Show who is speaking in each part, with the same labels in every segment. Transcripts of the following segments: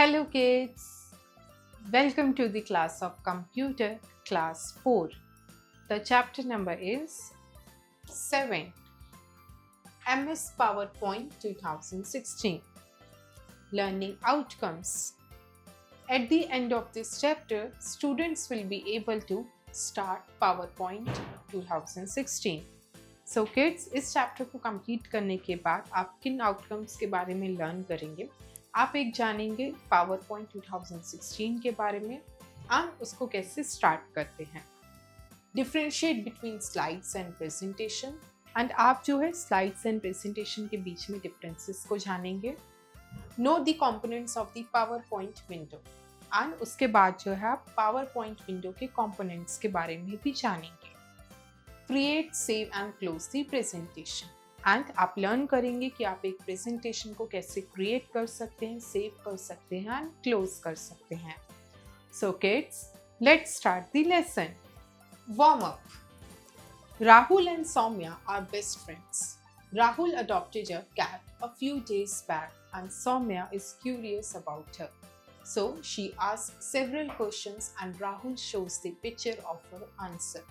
Speaker 1: Hello kids, welcome to the class of computer class 4. The chapter number is 7 MS PowerPoint 2016 Learning Outcomes. At the end of this chapter, students will be able to start PowerPoint 2016. So kids, इस chapter को complete करने के बाद आप किन outcomes के बारे में लर्न करेंगे? आप एक जानेंगे पावर पॉइंट 2016 के बारे में और उसको कैसे स्टार्ट करते हैं, differentiate between slides and presentation, and आप जो है स्लाइड्स एंड प्रेजेंटेशन के बीच में डिफरेंसेस को जानेंगे, know the components of the power point window, and उसके बाद जो है आप पावर पॉइंट विंडो के कंपोनेंट्स के बारे में भी जानेंगे, create, save and close the presentation, and आप लर्न करेंगे कि आप एक प्रेजेंटेशन को कैसे क्रिएट कर सकते हैं, सेव कर सकते हैं एंड क्लोज कर सकते हैं. So kids, let's start the lesson. Warm up. Rahul and Soumya are best friends. Rahul adopted a cat a few days back and Soumya is curious about her. So she asks several questions and Rahul shows the picture of her answer.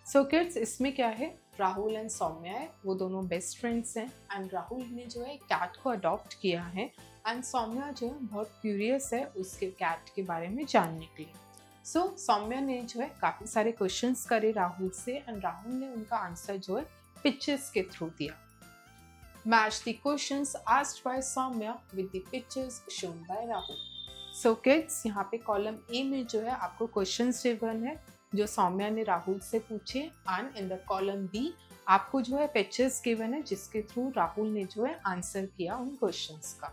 Speaker 1: So kids, इसमें क्या है, Rahul and Saumya है, वो दोनों best friends हैं and Rahul ने जो है कैट को अडॉप्ट किया है एंड सौम्या जो है बहुत क्यूरियस है उसके कैट के बारे में जानने के लिए. सो सौम्या ने जो है काफ़ी सारे क्वेश्चंस करे राहुल से एंड राहुल ने उनका आंसर जो है पिक्चर्स के थ्रू दिया. Match the questions asked by Soumya with the pictures shown by Rahul. So kids, यहाँ पे कॉलम ए में जो है आपको क्वेश्चंस गिवन है जो सौम्या ने राहुल से पूछे, and in the column B आपको जो है पिक्चर्स गिवन है जिसके थ्रू राहुल ने जो है आंसर किया उन क्वेश्चंस का.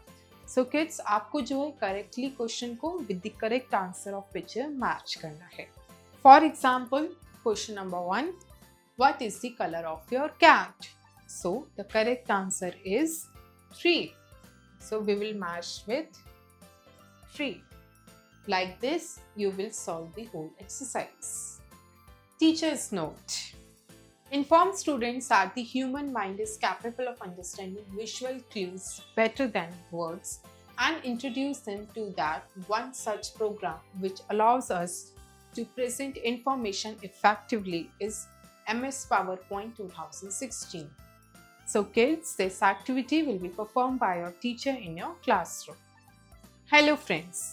Speaker 1: सो किड्स, आपको जो है करेक्टली क्वेश्चन को with the correct answer of picture match करना है. For example, question number 1, what is the colour of your cat? So the correct answer is 3. So we will match with 3. Like this, you will solve the whole exercise. Teacher's note. Inform students that the human mind is capable of understanding visual clues better than words and introduce them to that one such program which allows us to present information effectively is MS PowerPoint 2016. So kids, this activity will be performed by your teacher in your classroom. Hello friends.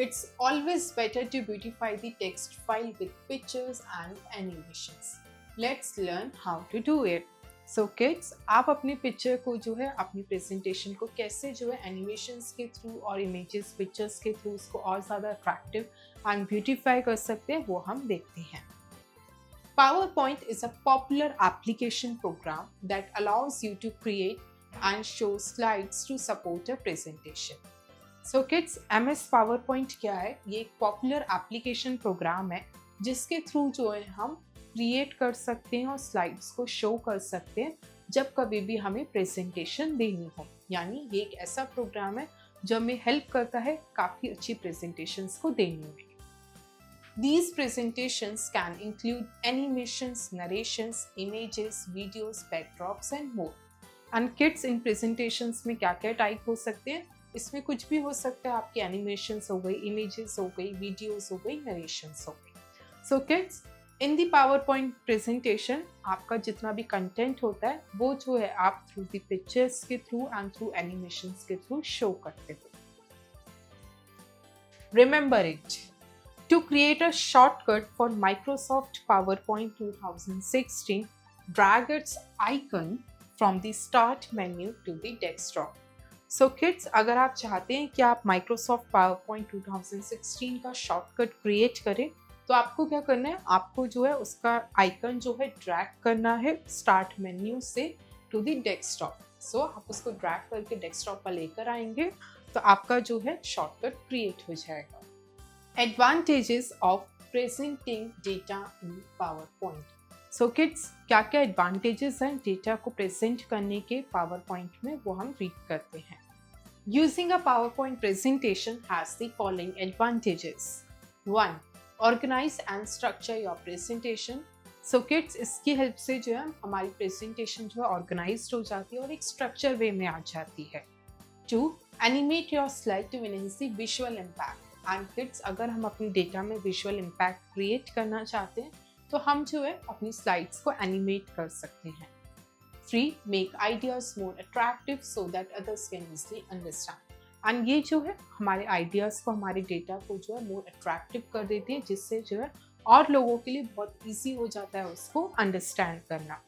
Speaker 1: It's always better to beautify the text file with pictures and animations. Let's learn how to do it. So kids, आप अपने picture को जो है अपनी presentation को कैसे जो है एनिमेशंस के थ्रू और इमेजेस पिक्चर्स के थ्रू उसको और ज़्यादा अट्रैक्टिव एंड ब्यूटीफाई कर सकते हैं वो हम देखते हैं. PowerPoint is a popular application program that allows you to create and show slides to support a presentation. So kids, MS PowerPoint क्या है? ये एक पॉपुलर एप्लीकेशन प्रोग्राम है जिसके थ्रू जो है हम क्रिएट कर सकते हैं और स्लाइड्स को शो कर सकते हैं जब कभी भी हमें प्रेजेंटेशन देनी हो. यानी ये एक ऐसा प्रोग्राम है जो हमें हेल्प करता है काफ़ी अच्छी प्रेजेंटेशंस को देने में. These presentations can include animations, narrations, images, videos, backdrops and more. And kids, in presentations में क्या क्या टाइप हो सकते हैं? इसमें कुछ भी हो सकता है. आपकी एनिमेशंस हो गई, इमेजेस हो गई, वीडियोस हो गई, नरेशंस हो गई. So kids, in the power point presentation आपका जितना भी कंटेंट होता है वो जो है आप थ्रू दी पिक्चर्स के थ्रू एंड थ्रू एनिमेशंस के थ्रू शो करते हो. Remember it. To create a shortcut for Microsoft PowerPoint 2016, drag its icon from the start menu to the desktop. So kids, अगर आप चाहते हैं कि आप माइक्रोसॉफ्ट PowerPoint 2016 का शॉर्टकट क्रिएट करें तो आपको क्या करना है, आपको जो है उसका आइकन जो है ड्रैग करना है स्टार्ट मेन्यू से टू द डेस्कटॉप. सो आप उसको ड्रैग करके डेस्कटॉप पर लेकर आएंगे तो आपका जो है शॉर्टकट क्रिएट हो जाएगा. Advantages of presenting data in PowerPoint. So kids, क्या क्या एडवांटेजेस हैं डेटा को प्रेजेंट करने के PowerPoint में वो हम रीड करते हैं. Using a PowerPoint presentation has the following advantages. 1. Organize and structure your presentation. So kids, इसकी हेल्प से जो है हमारी प्रेजेंटेशन जो है ऑर्गेनाइज्ड हो जाती है और एक स्ट्रक्चर वे में आ जाती है. To animate your slide to enhance the visual impact. And kids, अगर हम अपनी डेटा में विजुअल इम्पैक्ट क्रिएट करना चाहते हैं तो हम जो है अपनी स्लाइड्स को एनिमेट कर सकते हैं। 3. Make ideas more attractive so that others can easily understand. And ये जो है हमारे आइडियाज़ को, हमारे डेटा को जो है मोर अट्रैक्टिव कर देती है, जिससे जो है और लोगों के लिए बहुत ईजी हो जाता है उसको अंडरस्टैंड करना।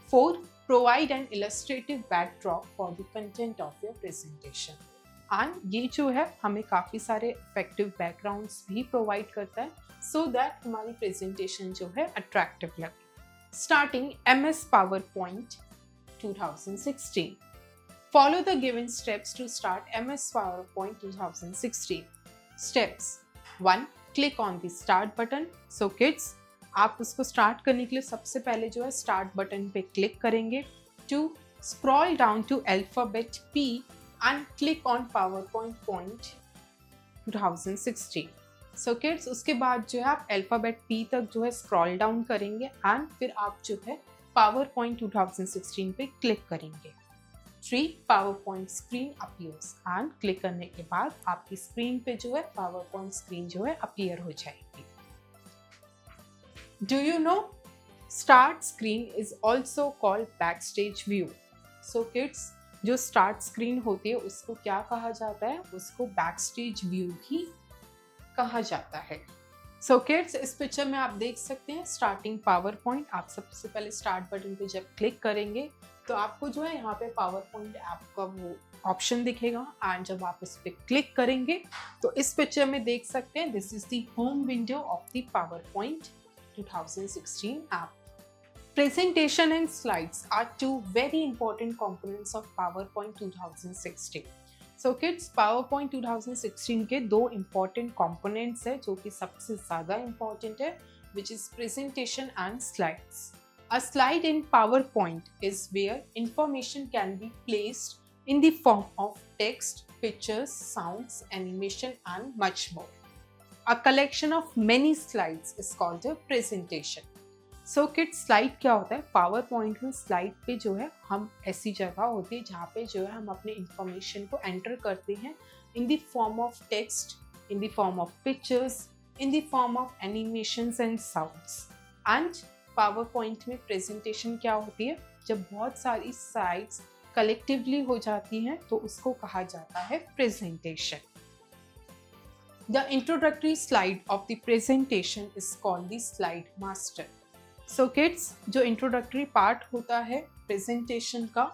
Speaker 1: 4. Provide an illustrative backdrop for the content of your presentation. And ये जो है हमें काफ़ी सारे इफेक्टिव बैकग्राउंड्स भी प्रोवाइड करता है सो दैट हमारी प्रेजेंटेशन जो है अट्रैक्टिव लगे। Starting MS PowerPoint 2016। Follow the given steps to start MS PowerPoint 2016. Steps 1. Click on the start button. So kids, आप उसको स्टार्ट करने के लिए सबसे पहले जो है स्टार्ट बटन पे क्लिक करेंगे। 2. Scroll down to alphabet P and click on PowerPoint Point 2016. So kids, उसके बाद जो है आप अल्फ़ाबेट P तक जो है स्क्रॉल डाउन करेंगे एंड फिर आप जो है PowerPoint 2016 पे क्लिक करेंगे। 3. PowerPoint screen appears. And click करने के बाद आपकी स्क्रीन पे जो है PowerPoint स्क्रीन जो है अपीयर हो जाएगी। Do you know start screen is also called backstage view. So kids, जो स्टार्ट स्क्रीन होती है उसको क्या कहा जाता है? उसको बैकस्टेज व्यू भी कहा जाता है। सो किड्स, इस पिक्चर में आप देख सकते हैं स्टार्टिंग PowerPoint। आप सबसे पहले स्टार्ट बटन पे जब क्लिक करेंगे तो आपको जो है यहाँ पे PowerPoint ऐप का वो ऑप्शन दिखेगा एंड जब आप उस पर क्लिक करेंगे तो इस पिक्चर में देख सकते हैं this is the home window of the PowerPoint 2016 app. Presentation and slides are two very important components of PowerPoint 2016. So kids, PowerPoint 2016 के दो important components है जो कि सबसे ज़्यादा important है, which is presentation and slides. A slide in PowerPoint is where information can be placed in the form of text, pictures, sounds, animation and much more. A collection of many slides is called a presentation. So kids, slide क्या होता है? PowerPoint में slide पे जो है हम ऐसी जगह होती है जहाँ पे जो है हम अपने information को enter करते हैं in the form of text, in the form of pictures, in the form of animations and sounds. And PowerPoint में presentation क्या होती है? जब बहुत सारी slides collectively हो जाती हैं तो उसको कहा जाता है presentation. The introductory slide of the presentation is called the slide master. So kids, जो introductory part होता है presentation का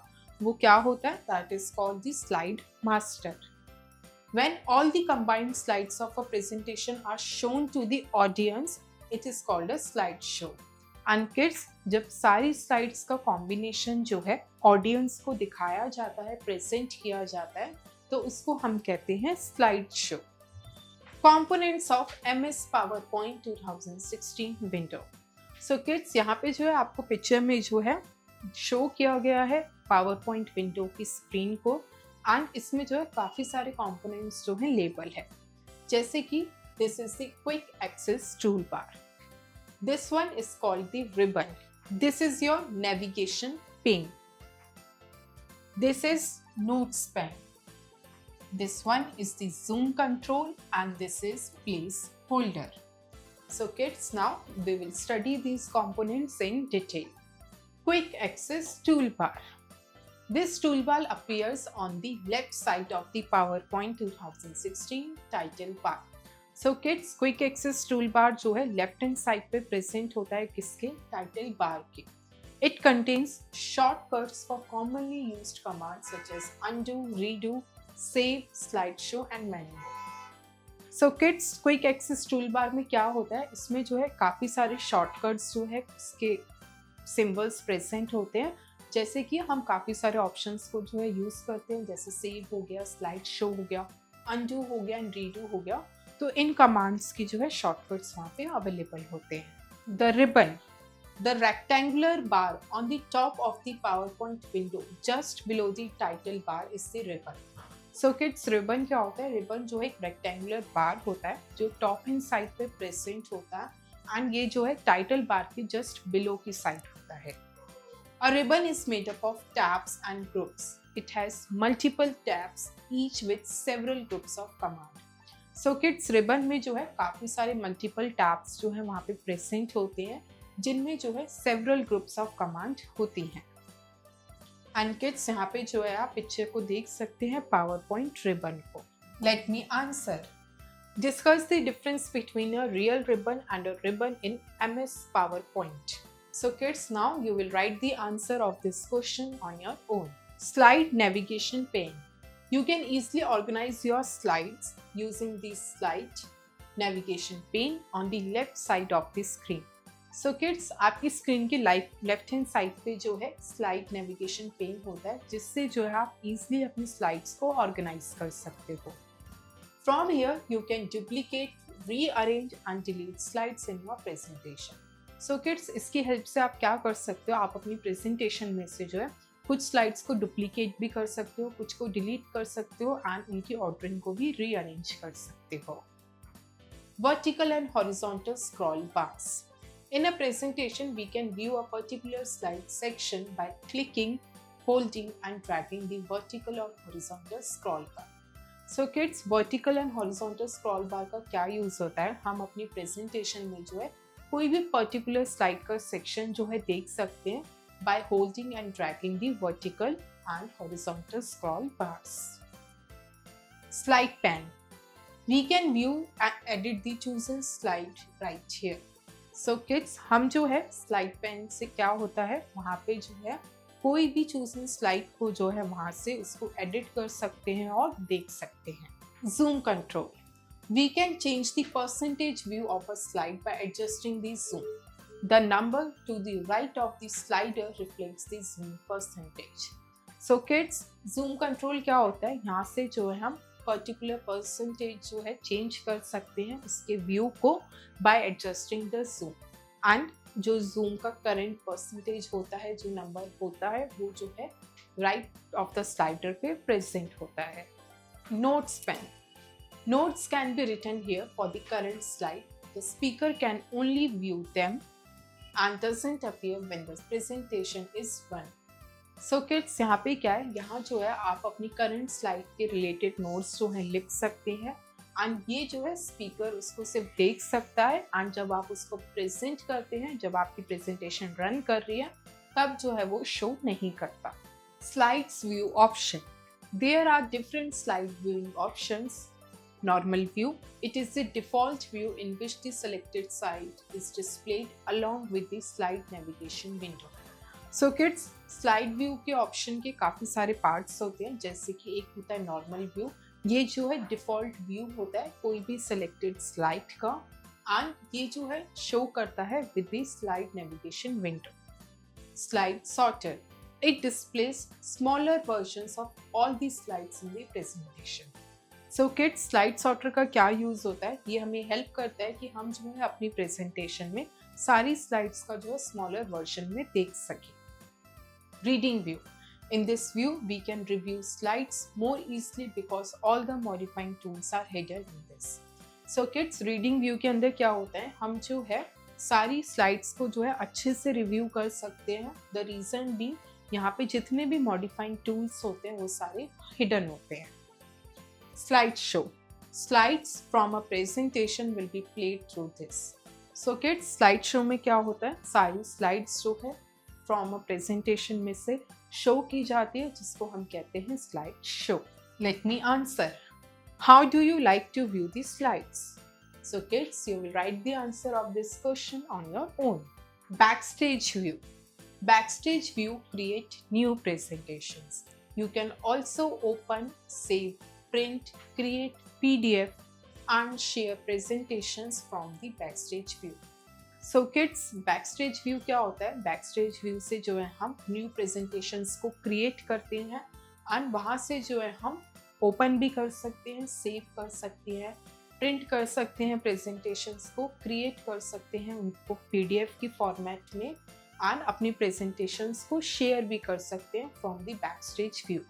Speaker 1: वो क्या होता है? That is called the slide master. When all the combined slides of a presentation are shown to the audience, it is called a slideshow. And kids, जब सारी slides का combination जो है audience को दिखाया जाता है, present किया जाता है, तो उसको हम कहते हैं slideshow. Components of MS PowerPoint 2016 window. So kids, यहाँ पे जो है आपको पिक्चर में जो है शो किया गया है PowerPoint विंडो की स्क्रीन को एंड इसमें जो है काफ़ी सारे कंपोनेंट्स जो हैं लेबल है, जैसे कि this is the quick access tool bar, this one is called the ribbon, this is your navigation pane, this is notes pane, this one is the zoom control and this is place holder. So kids, now we will study these components in detail. Quick access toolbar. This toolbar appears on the left side of the PowerPoint 2016 title bar. So kids, quick access toolbar जो है left hand side पे present होता है किसके? title bar के. It contains shortcuts for commonly used commands such as undo, redo, save, slideshow and menu. So kids, quick access toolbar में क्या होता है? इसमें जो है काफ़ी सारे शॉर्टकट्स जो है उसके सिंबल्स प्रेजेंट होते हैं, जैसे कि हम काफ़ी सारे ऑप्शंस को जो है यूज़ करते हैं, जैसे सेव हो गया, स्लाइड शो हो गया, अनडू हो गया एंड रीडू हो गया, तो इन कमांड्स की जो है शॉर्टकट्स वहाँ पे अवेलेबल होते हैं. The ribbon, the rectangular bar on the top of the PowerPoint window just below the title bar is the ribbon. So kids, ribbon क्या होता है? ribbon जो एक rectangular bar होता है जो top hand side पे present होता है and ये जो है title bar के just below की side होता है. A ribbon is made up of tabs and groups. It has multiple tabs, each with several groups of command. So kids, ribbon में जो है काफ़ी सारे multiple tabs जो है वहाँ पे present होते हैं, जिनमें जो है several groups of command होती हैं. And kids, यहाँ पे जो है आप पिक्चर को देख सकते हैं PowerPoint ribbon को. Let me answer. Discuss the difference between a real ribbon and a ribbon in MS PowerPoint. So kids, now you will write the answer of this question on your own. Slide navigation pane. You can easily organize your slides using the slide navigation pane on the left side of the screen. So kids, आपकी screen के left hand side पे जो है slide navigation pen होता है, जिससे जो है आप इजीली अपनी स्लाइड्स को ऑर्गेनाइज कर सकते हो. From here, you can duplicate, rearrange and delete slides in your presentation. So kids, इसकी हेल्प से आप क्या कर सकते हो, आप अपनी प्रेजेंटेशन में से जो है कुछ स्लाइड्स को डुप्लीकेट भी कर सकते हो, कुछ को डिलीट कर सकते हो एंड उनकी ऑर्डरिंग को भी रीअरेंज कर सकते हो. Vertical and horizontal scroll bars. In a presentation, we can view a particular slide section by clicking, holding and dragging the vertical or horizontal scroll bar. So kids, vertical and horizontal scroll bar का क्या use होता है, हम अपनी presentation में जो है कोई भी पर्टिकुलर स्लाइड का सेक्शन जो है देख सकते हैं by holding and dragging the vertical and horizontal scroll bars. Slide pane. We can view and edit the chosen slide right here. So kids, हम जो है slide pane से क्या होता है, वहाँ पे जो है कोई भी chosen slide को जो है वहाँ से उसको edit कर सकते हैं और देख सकते हैं. Zoom control. We can change the percentage view of a slide by adjusting the zoom. The number to the right of the slider reflects the zoom percentage. So kids, zoom control क्या होता है, यहाँ से जो है हम particular percentage जो है चेंज कर सकते हैं उसके व्यू को by adjusting the zoom. And जो जूम का करंट परसेंटेज होता है, जो नंबर होता है, वो जो है राइट ऑफ द स्लाइडर पे प्रेजेंट होता है. Notes pane. Notes can be written here for the current slide. The speaker can only view them and doesn't appear when the presentation is run. So kids, यहाँ पे क्या है, यहाँ जो है आप अपनी current slide के related notes जो है लिख सकते हैं and ये जो है speaker उसको सिर्फ देख सकता है and जब आप उसको present करते हैं, जब आपकी presentation run कर रही है, तब जो है वो show नहीं करता. Slides view option. There are different slide viewing options. Normal view. It is the default view in which the selected slide is displayed along with the slide navigation window. So kids, slide view के option के काफ़ी सारे parts होते हैं, जैसे कि एक होता है normal view. ये जो है default view होता है कोई भी selected slide का and ये जो है show करता है with the slide navigation window. Slide sorter. It displays smaller versions of all the slides in the presentation. So kids, slide sorter का क्या यूज़ होता है, ये हमें हेल्प करता है कि हम जो है अपनी प्रेजेंटेशन में सारी स्लाइड्स का जो है स्मॉलर वर्जन में देख सकें. Reading view. In this view we can review slides more easily because all the modifying tools are hidden in this. So kids, reading view के अंदर क्या होता है, हम जो है सारी स्लाइड्स को जो है अच्छे से रिव्यू कर सकते हैं. द रीज़न भी यहाँ पे जितने भी मॉडिफाइंग टूल्स होते हैं वो सारे हिडन होते हैं. Slideshow. Slides from a presentation will be played through this. So kids, slideshow में क्या होता है, सारी slides जो है from a presentation में से show की जाती है, जिसको हम कहते हैं slideshow. Let me answer. How do you like to view the slides? So kids, you will write the answer of this question on your own. Backstage view. Backstage view create new presentations. You can also open, save, print, create PDF and share presentations from the backstage view. So kids, backstage view क्या होता है, backstage view से जो है हम new presentations को create करते हैं and वहाँ से जो है हम open भी कर सकते हैं, save कर सकते हैं, print कर सकते हैं presentations को, create कर सकते हैं उनको PDF की format में and अपनी presentations को share भी कर सकते हैं from the backstage view.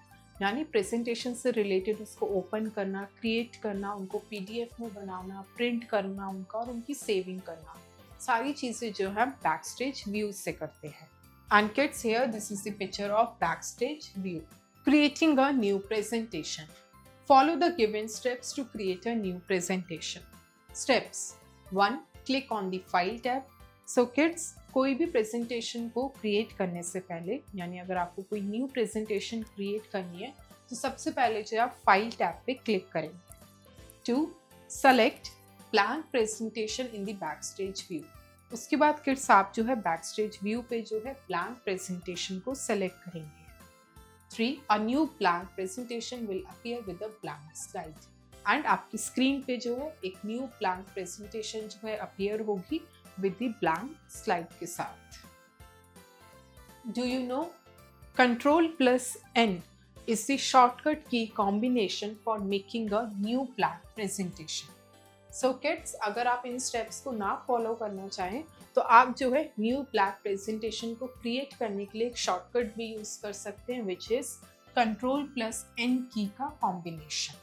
Speaker 1: यानी प्रेजेंटेशन से रिलेटेड उसको ओपन करना, क्रिएट करना, उनको पीडीएफ में बनाना, प्रिंट करना उनका और उनकी सेविंग करना, सारी चीज़ें जो है बैकस्टेज व्यू से करते हैं. And kids, here this is the picture of backstage view. Creating a new presentation. Follow the given steps to create a new presentation. Steps 1. Click on the File tab. So kids, कोई भी presentation को create करने से पहले, यानी अगर आपको कोई new presentation create करनी है तो सबसे पहले जो आप File tab पे click करेंगे. 2. Select Blank Presentation in the Backstage View. उसके बाद किड्स आप जो है बैकस्टेज व्यू पे जो है ब्लैंक प्रेजेंटेशन को सेलेक्ट करेंगे. 3. A new blank presentation will appear with a blank slide. And आपकी स्क्रीन पे जो है एक न्यू ब्लैंक प्रेजेंटेशन जो है अपीयर होगी विद द ब्लैंक स्लाइड के साथ. Do you know Ctrl+N is the shortcut key combination for making a new blank presentation. So kids, अगर आप इन स्टेप्स को ना फॉलो करना चाहें तो आप जो है न्यू ब्लैंक प्रेजेंटेशन को क्रिएट करने के लिए एक शॉर्टकट भी यूज कर सकते हैं विच इज Ctrl+N की का combination.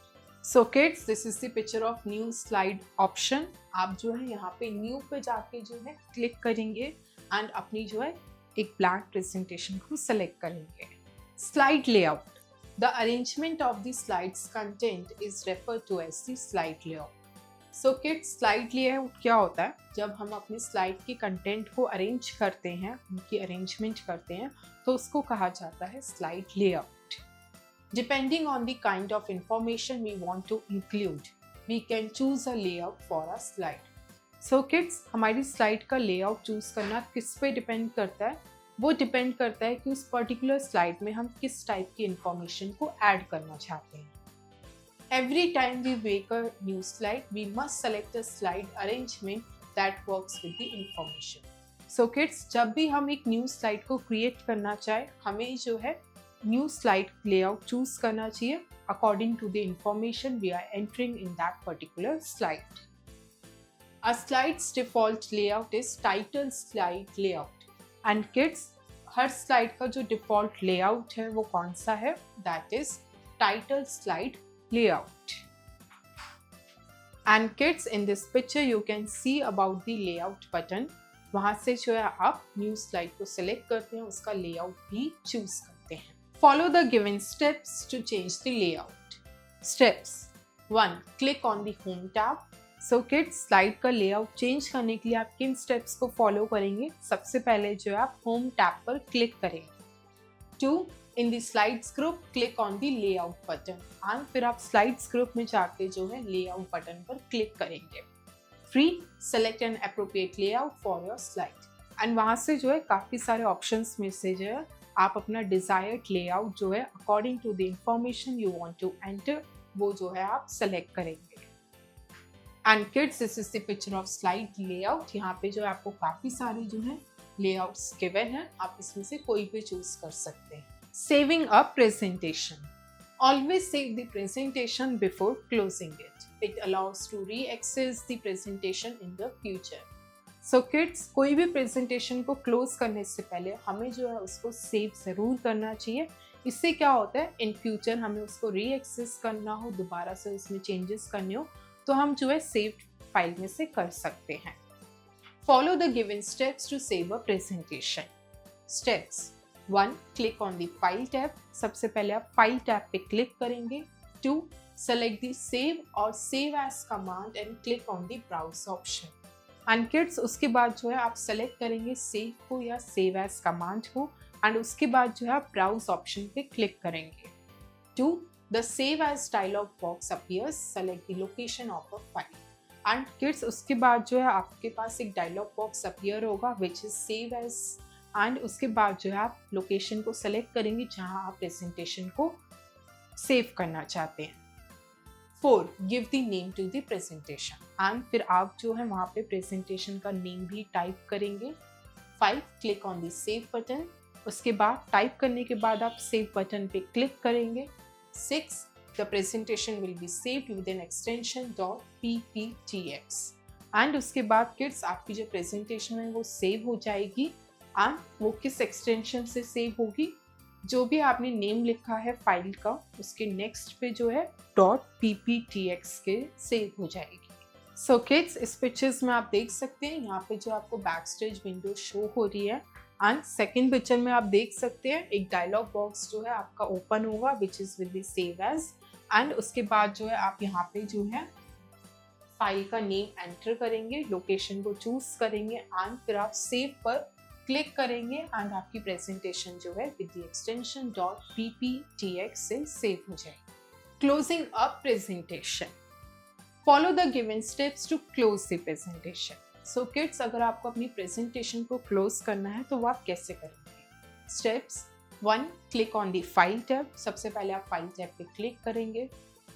Speaker 1: So kids, this is the picture of new slide option. आप जो है यहाँ पे न्यू पे जाके जो है क्लिक करेंगे एंड अपनी जो है एक ब्लैंक प्रेजेंटेशन को सेलेक्ट करेंगे. Slide layout. The arrangement of the slides content is referred to as the slide layout. So kids, slide layout क्या होता है? जब हम अपनी स्लाइड के कंटेंट को अरेंज करते हैं, उनकी अरेंजमेंट करते हैं, तो उसको कहा जाता है slide layout. Depending on the kind of information we want to include, we can choose a layout for a slide. So kids, हमारी स्लाइड का लेआउट चूज करना किस पे डिपेंड करता है? वो डिपेंड करता है कि उस पर्टिकुलर स्लाइड में हम किस टाइप की इंफॉर्मेशन को ऐड करना चाहते हैं. Every time we make a new slide, we must select a slide arrangement that works with the information. So kids, जब भी हम एक न्यू स्लाइड को क्रिएट करना चाहे, हमें जो है न्यू स्लाइड लेआउट चूज करना चाहिए according to the information we are entering in that particular slide. A slide's default layout is title slide layout. And kids, her slide का जो डिफॉल्ट लेआउट है वो कौन सा है? That is title slide layout. And kids, in this picture you can see about the layout button. वहां से जो है आप न्यू स्लाइड को सिलेक्ट करते हैं, उसका लेआउट भी चूज करते हैं. Follow the given steps to change the layout. Steps 1. Click on the Home tab. So kids, slide का लेआउट चेंज करने के लिए आप किन स्टेप्स को फॉलो करेंगे? सबसे पहले जो है आप होम टैब पर क्लिक करेंगे. 2. In the slides group, click on the layout button. and फिर आप slides group में जाके जो है layout button पर click करेंगे. 3. Select an appropriate layout for your slide. and वहाँ से जो है काफ़ी सारे options में से जो है आप अपना desired layout जो है according to the information you want to enter, वो जो है आप select करेंगे. And kids, this is the picture of slide layout. यहाँ पे जो है आपको काफ़ी सारे जो है layouts given हैं, आप इसमें से कोई भी choose कर सकते हैं. Saving a presentation. Always save the presentation before closing it. It allows to re-access the presentation in the future. So kids, कोई भी presentation को close करने से पहले हमें जो है उसको save ज़रूर करना चाहिए. इससे क्या होता है, in future हमें उसको re-access करना हो, दोबारा से उसमें changes करने हो, तो हम जो है saved file में से कर सकते हैं. Follow the given steps to save a presentation. Steps 1. Click on the File tab. सबसे पहले आप File tab पे क्लिक करेंगे. 2. Select the Save और Save as command and click on the Browse option. And kids, उसके बाद जो है आप सेलेक्ट करेंगे Save को या Save as command को, and उसके बाद जो है आप Browse option पे क्लिक करेंगे. 2. The Save as dialog box appears. Select the location of a file. And kids, उसके बाद जो है आपके पास एक dialog box appear होगा which is Save as, and उसके बाद जो है आप लोकेशन को सेलेक्ट करेंगे जहां आप प्रेजेंटेशन को सेव करना चाहते हैं. 4. Give the name to the presentation. And फिर आप जो है वहां पे प्रेजेंटेशन का नेम भी टाइप करेंगे. 5. Click on the save button. उसके बाद टाइप करने के बाद आप सेव बटन पे क्लिक करेंगे. 6. The presentation will be saved with an extension .pptx. And उसके बाद किड्स, आपकी जो प्रेजेंटेशन है वो सेव हो जाएगी. एंड वो किस एक्सटेंशन से सेव होगी? जो भी आपने नेम लिखा है फाइल का, उसके नेक्स्ट पे जो है .pptx के सेव हो जाएगी. सो किड्स, इस पिक्चर्स में आप देख सकते हैं यहाँ पे जो आपको बैक स्टेज विंडो शो हो रही है, एंड सेकेंड पिक्चर में आप देख सकते हैं एक डायलॉग बॉक्स जो है आपका ओपन होगा which is with the save as, and उसके बाद जो है आप यहाँ पे जो है फाइल का नेम एंटर करेंगे, लोकेशन को चूज करेंगे एंड फिर आप सेव पर क्लिक करेंगे एंड आपकी प्रेजेंटेशन जो है विद द एक्सटेंशन .pptx से सेव हो जाएगी। Closing up presentation, follow the given steps to close the presentation. So kids, अगर आपको अपनी प्रेजेंटेशन को क्लोज करना है तो वो आप कैसे करेंगे? Steps 1, click on the file tab. सबसे पहले आप फाइल टैब पे क्लिक करेंगे।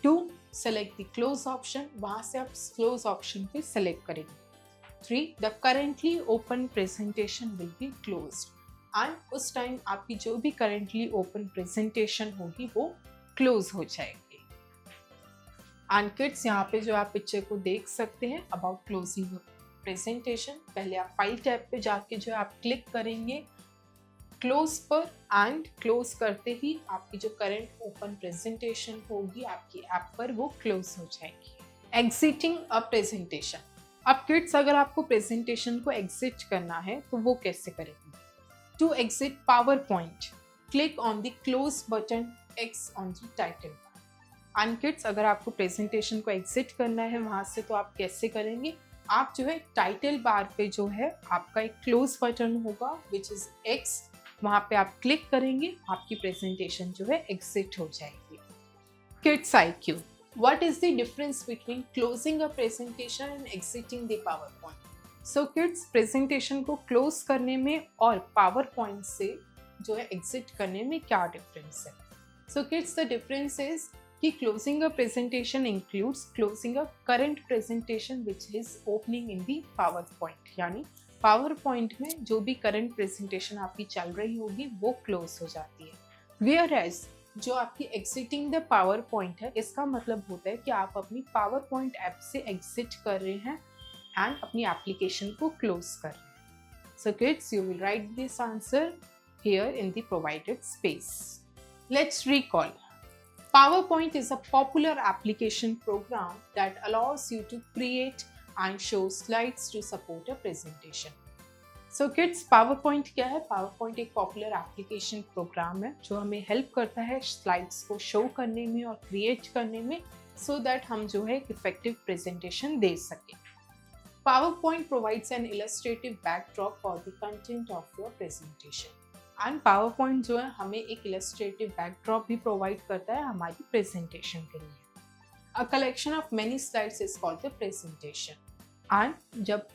Speaker 1: 2, सेलेक्ट द क्लोज ऑप्शन, वहाँ से आप क्लोज ऑप्शन पे सेलेक्ट करेंगे। 3, the currently open presentation will be closed, and उस टाइम आपकी जो भी करेंटली ओपन प्रेजेंटेशन होगी वो क्लोज हो जाएगी। एंड किड्स, यहाँ पे जो आप पिक्चर को देख सकते हैं अबाउट क्लोजिंग प्रेजेंटेशन, पहले आप फाइल टैब पे जाके जो है आप क्लिक करेंगे क्लोज पर, एंड क्लोज करते ही आपकी जो करंट ओपन प्रेजेंटेशन होगी आपकी ऐप पर वो क्लोज हो जाएगी। एग्जिटिंग अ प्रेजेंटेशन, अब किड्स अगर आपको प्रेजेंटेशन को एग्जिट करना है तो वो कैसे करेंगे? To exit PowerPoint, click on the close button X on the title bar. And kids, अगर आपको प्रेजेंटेशन को एग्जिट करना है वहां से तो आप कैसे करेंगे? आप जो है टाइटल बार पे जो है आपका एक क्लोज बटन होगा विच इज X, वहाँ पे आप क्लिक करेंगे, आपकी प्रेजेंटेशन जो है एग्जिट हो जाएगी। Kids IQ, what is the difference between closing a presentation and exiting the power point? So kids, presentation को क्लोज करने में और पावर पॉइंट से जो है एग्जिट करने में क्या डिफरेंस है? So kids, the difference is कि closing a presentation includes closing a current presentation which is opening in the PowerPoint, यानी पावर पॉइंट में जो भी करंट प्रेजेंटेशन आपकी चल रही होगी वो क्लोज हो जाती है। वेयर एज जो आपकी एग्जिटिंग द पावर पॉइंट है, इसका मतलब होता है कि आप अपनी पावर पॉइंट ऐप से एग्जिट कर रहे हैं एंड अपनी एप्लीकेशन को क्लोज कर रहे हैं। सो kids, you will write this answer here in the provided space. Let's recall. PowerPoint is a popular application program that allows you to create and show slides to support a presentation. So kids, PowerPoint क्या है? PowerPoint एक popular application program है जो हमें help करता है slides को show करने में और क्रिएट करने में, सो दैट हम जो है इफेक्टिव प्रेजेंटेशन दे सकें। PowerPoint provides an illustrative backdrop for the content of your presentation. And power point जो है हमें एक इलस्ट्रेटिव बैकड्रॉप भी प्रोवाइड करता है हमारी प्रेजेंटेशन के लिए। A collection of many slides is called the presentation, and जब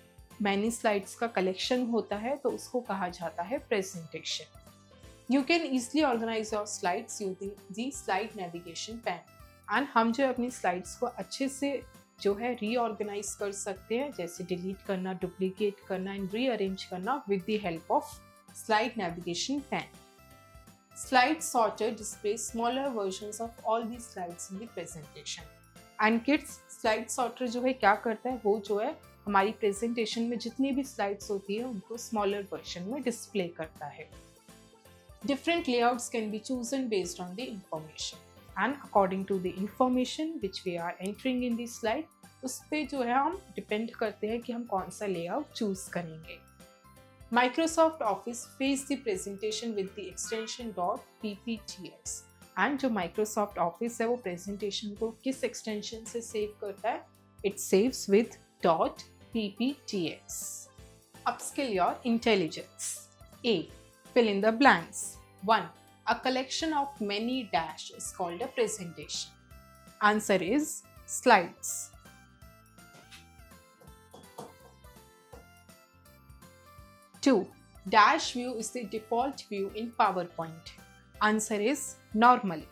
Speaker 1: मैनी स्लाइड्स का कलेक्शन होता है तो उसको कहा जाता है presentation. You can easily organise your slides using the slide navigation pane, and हम जो है अपनी स्लाइड्स को अच्छे से जो है रीऑर्गेनाइज कर सकते हैं, जैसे डिलीट करना, डुप्लीकेट करना एंड रीअरेंज करना with the help of Slide Navigation Pan. Slide Sorter displays smaller versions of all the slides in the presentation. And kids, Slide Sorter जो है क्या करता है, वो जो है हमारी प्रेजेंटेशन में जितनी भी स्लाइड्स होती है उनको स्मॉलर वर्जन में डिस्प्ले करता है। Different layouts can be chosen based on the information, and according to the information which we are entering in the slide, उस पे जो है हम डिपेंड करते हैं कि हम कौन सा लेआउट चूज करेंगे। Microsoft Office saves the presentation with the extension .pptx, and जो Microsoft Office है वो presentation को किस extension से save करता है? It saves with .pptx. Upskill your intelligence. A. Fill in the blanks. 1. A collection of many dash is called a presentation. Answer is slides. 2. Dash view is the default view in PowerPoint. Answer is normally.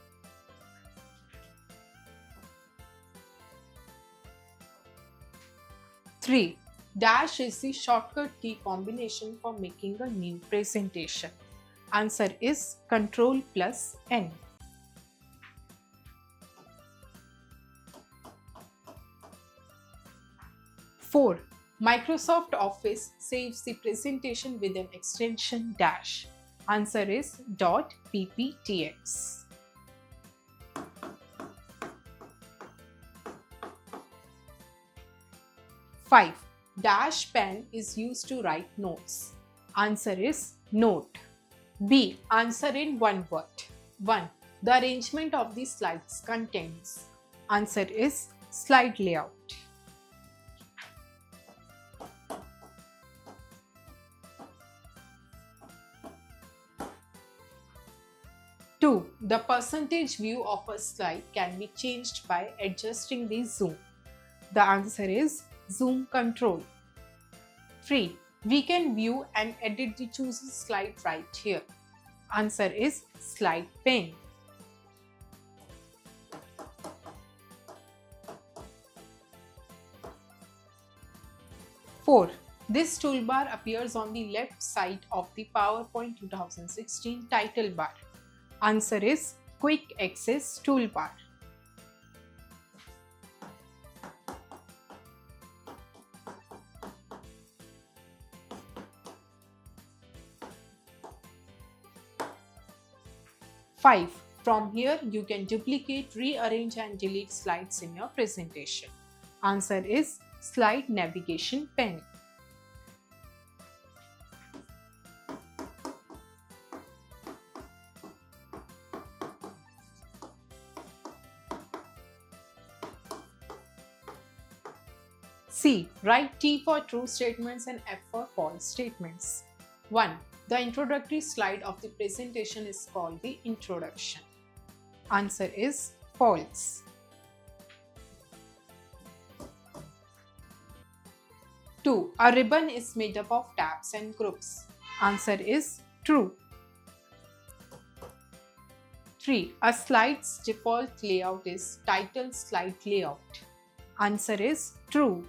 Speaker 1: 3. Dash is the shortcut key combination for making a new presentation. Answer is Ctrl+N. 4. Microsoft Office saves the presentation with an extension dash. Answer is .pptx. 5. Dash pen is used to write notes. Answer is Note. B. Answer in one word. 1. The arrangement of the slides contains. Answer is slide layout. 2. The percentage view of a slide can be changed by adjusting the zoom. The answer is zoom control. 3. We can view and edit the chosen slide right here. Answer is slide pane. 4. This toolbar appears on the left side of the PowerPoint 2016 title bar. Answer is Quick Access Toolbar. 5. From here, you can duplicate, rearrange and delete slides in your presentation. Answer is Slide Navigation Pane. 'C'. Write T for true statements and F for false statements. 1. The introductory slide of the presentation is called the introduction. Answer is false. 2. A ribbon is made up of tabs and groups. Answer is true. 3. A slide's default layout is title slide layout. Answer is true.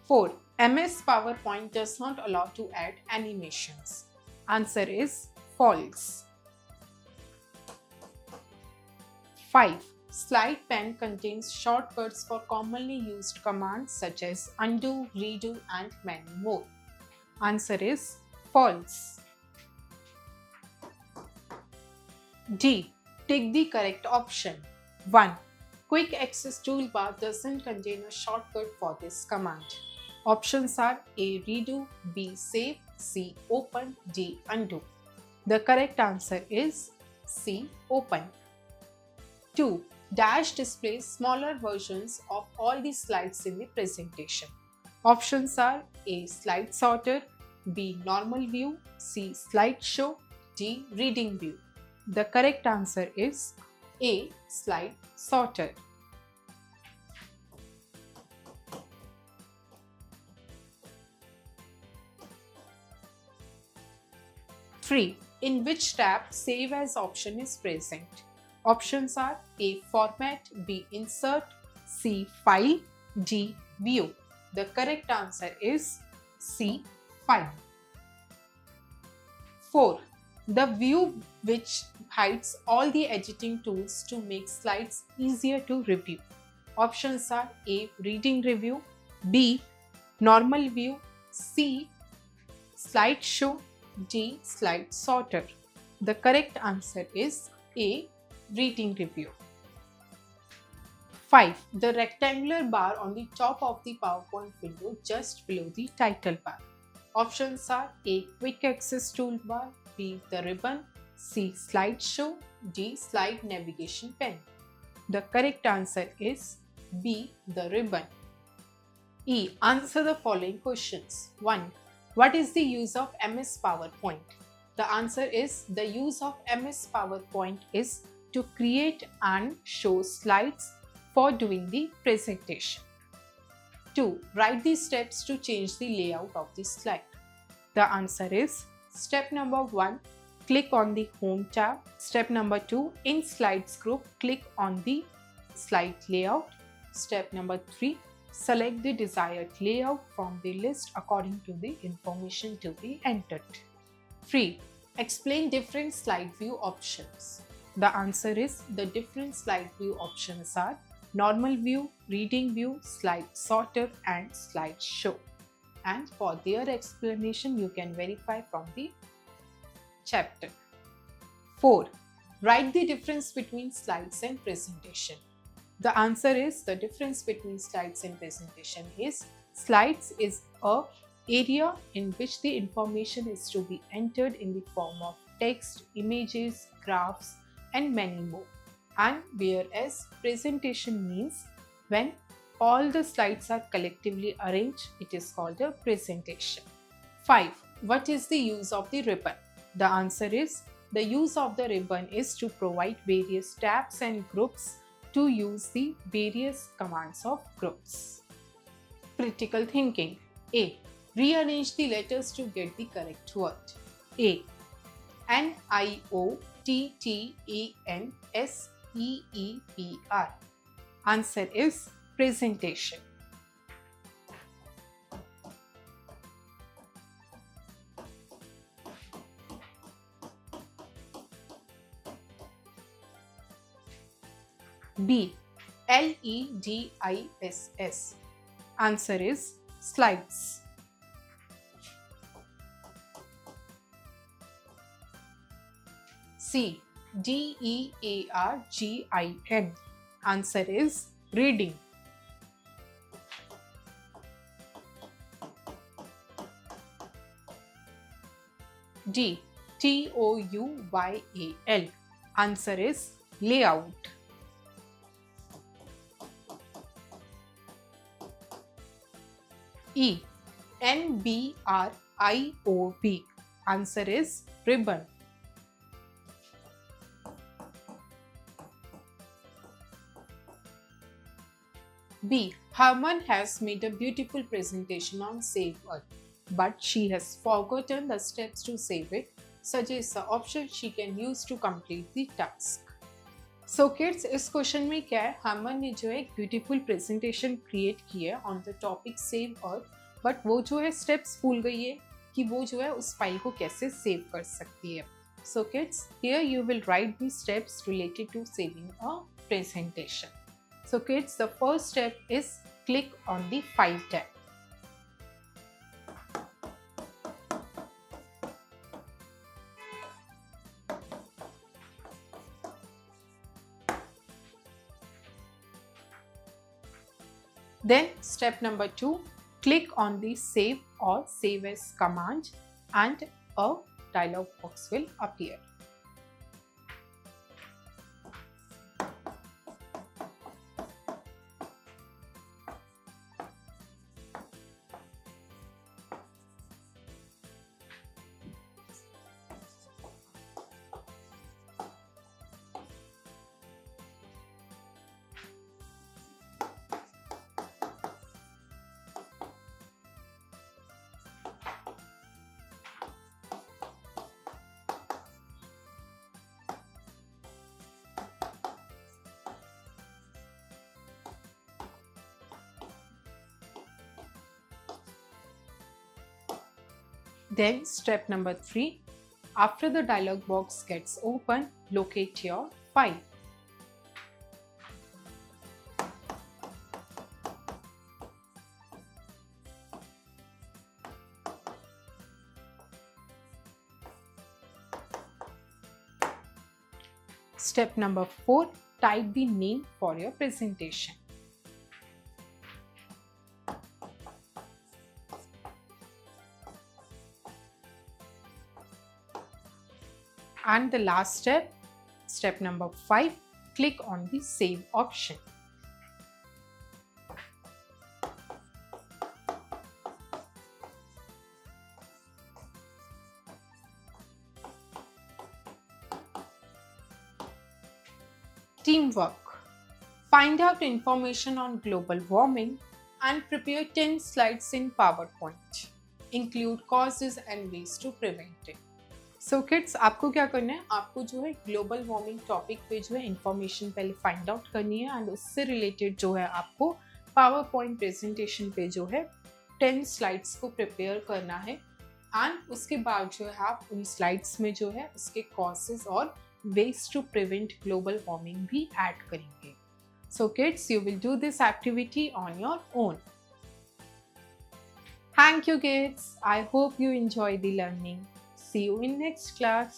Speaker 1: 4. MS PowerPoint does not allow to add animations. Answer is false. 5. Slide pane contains shortcuts for commonly used commands such as undo, redo and many more. Answer is false. D. Take the correct option. 1. Quick Access Toolbar doesn't contain a shortcut for this command. Options are A. Redo, B. Save, C. Open, D. Undo. The correct answer is C. Open. 2. Dash displays smaller versions of all the slides in the presentation. Options are A. Slide Sorter, B. Normal View, C. Slideshow, D. Reading View. The correct answer is A. Slide Sorter. 3. In which tab Save As option is present? Options are A. Format, B. Insert, C. File, D. View. The correct answer is C. File. 4. The view which hides all the editing tools to make slides easier to review. Options are A. Reading Review, B. Normal View, C. Slideshow, D. Slide Sorter. The correct answer is A. Reading Review. 5. The rectangular bar on the top of the PowerPoint window just below the title bar. Options are A. Quick Access Toolbar, B. The ribbon, C. Slideshow, D. Slide Navigation Pane. The correct answer is B. The ribbon. E. Answer the following questions. 1. What is the use of MS PowerPoint? The answer is the use of MS PowerPoint is to create and show slides for doing the presentation. 2. Write the steps to change the layout of the slide. The answer is step number 1. Click on the Home tab. Step number 2. In Slides group, click on the slide layout. Step number 3. Select the desired layout from the list according to the information to be entered. 3. Explain different slide view options. The answer is the different slide view options are Normal View, Reading View, Slide Sorter and Slideshow. And for their explanation, you can verify from the chapter. 4. Write the difference between slides and presentation. The answer is the difference between slides and presentation is slides is a area in which the information is to be entered in the form of text, images, graphs, and many more. And whereas presentation means when all the slides are collectively arranged, it is called a presentation. 5. What is the use of the ribbon? The answer is the use of the ribbon is to provide various tabs and groups to use the various commands of groups. Critical thinking. A. Rearrange the letters to get the correct word. A. NIOTTENSEEPR. Answer is presentation. B. LEDISS. Answer is slides. C. DEARGIN. Answer is reading. D. TOUYAL. Answer is layout. E. NBRIOB. Answer is ribbon. B. Harman has made a beautiful presentation on Save Earth, but she has forgotten the steps to save it. Suggest the option she can use to complete the task. So kids, इस question में क्या है, Harman ने जो है एक beautiful presentation create की है on the topic save earth, but वो जो है स्टेप्स भूल गई है कि वो जो है उस फाइल को कैसे सेव कर सकती है. So kids, here you will write the steps related to saving a presentation. So kids, the first step is click on the File tab. Then step number 2, click on the Save or Save As command and a dialog box will appear. Then step number 3, after the dialog box gets open, locate your file. Step number 4, type the name for your presentation. And the last step, step number 5, click on the Save option. Teamwork. Find out information on global warming and prepare 10 slides in PowerPoint. Include causes and ways to prevent it. So kids, आपको क्या करना है, आपको जो है global warming topic पे जो है इंफॉर्मेशन पहले फाइंड आउट करनी है एंड उससे रिलेटेड जो है आपको पावर पॉइंट प्रेजेंटेशन पे जो है 10 स्लाइड्स को प्रिपेयर करना है एंड उसके बाद जो है आप उन स्लाइड्स में जो है उसके कॉजेज और ways to prevent global warming भी ऐड करेंगे. So kids, you will do this activity on your own. Thank you kids. I hope you enjoy the learning. See you in next class.